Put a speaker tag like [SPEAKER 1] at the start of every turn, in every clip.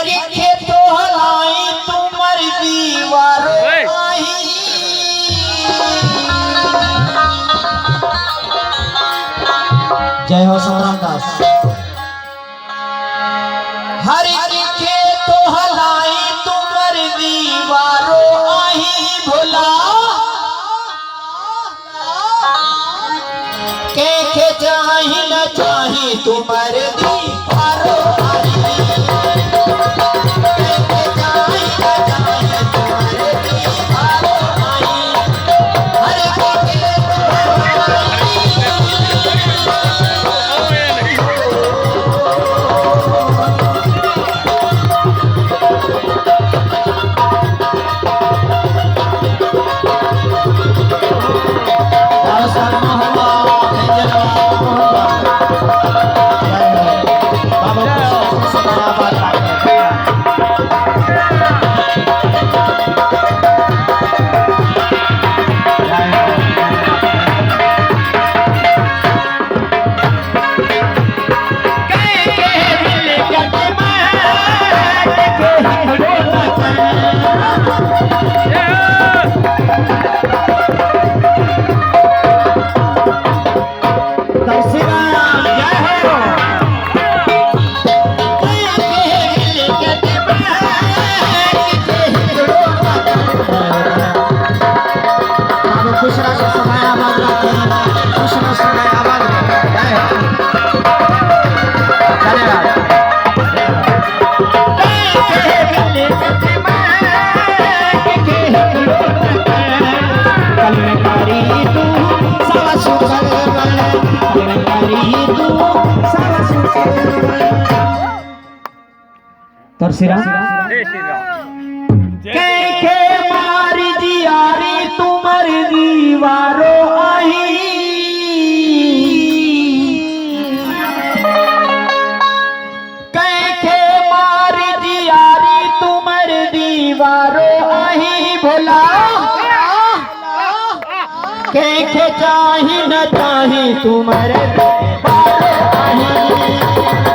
[SPEAKER 1] हरि के तो हलाई तुमर दीवारो आई। जय हो संग्राम दास। हरि के तो हलाई तुमर दीवारो आई भोला के चाही न चाही तुमर दीवारो आई। के मारी दियारी तुमर दीवारो आई। के मारी दियारी तुमर दीवारो आई भोला के चाही न चाही तुमर दीवारो आई।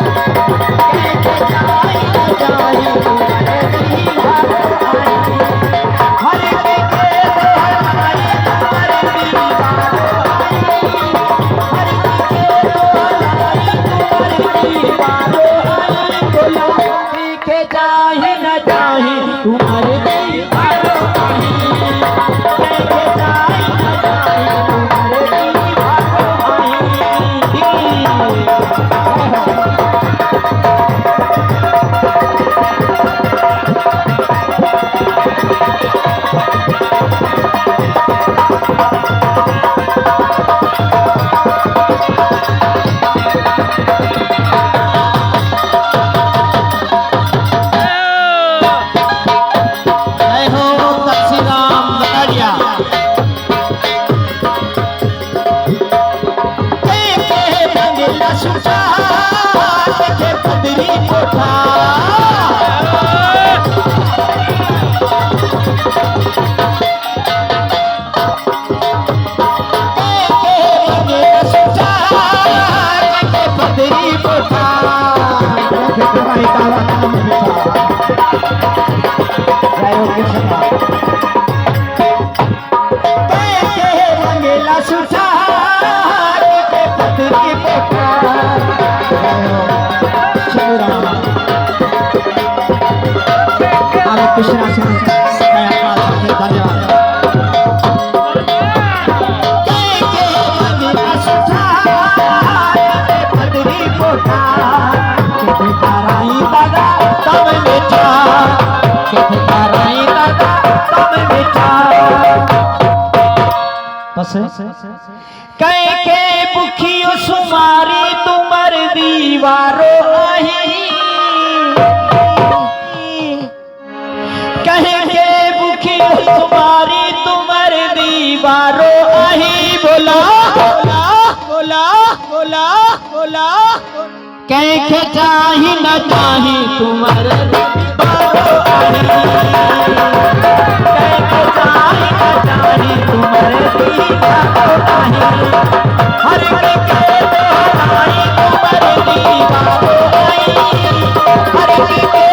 [SPEAKER 1] के बुखियो सुमारी तुमर दीवारो आई। कहे के बुखियो सुमारी तुमर दीवारो आई भोला बोला बोला बोला के चाही न चाही तुमर दीवारो आई। के चाही न चाही तुमर दीवारो आई। हर के हमारी तुमर दीवारो आई। हर के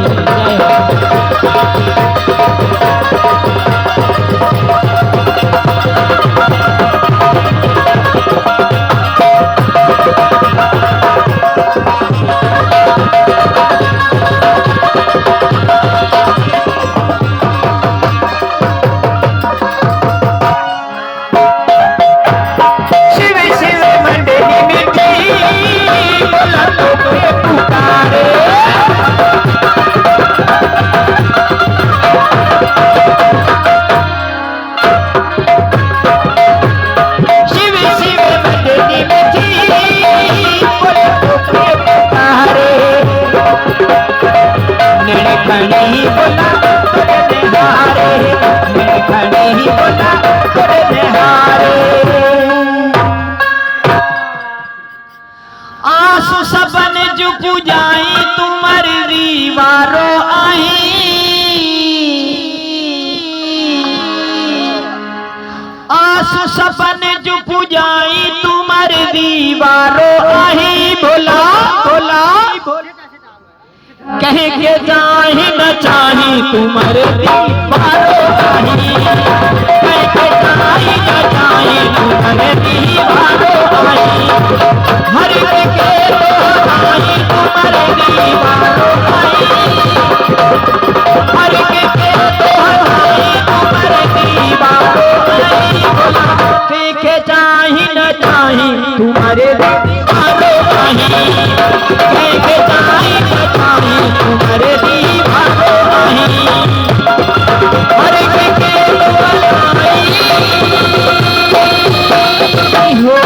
[SPEAKER 1] जय हो। शिव शिव मंडली मिठी बोला तो के पुकारे शिव शिव मंडली मिठी बोला तो के पुकारे निड़खणी बोला तोरे निहारे निड़खणी बोला तोरे निहारे आंसू सबन जुग जाई तुमर दीवारो आई आंसू सबन जुग जाई तुमर दीवारो आई भोला भोला कह के जाही न चाही तुमर दीवारो आई कह के जाही न चाही तुमर दीवारो आई हर के दोहाई तुमर दीवारो आई हर के दोहाई तुमर दीवारो आई बोला के चाही न चाही तुमर दीवारो आई के चाही न चाही तुमर दीवारो आई हर के दोहाई हो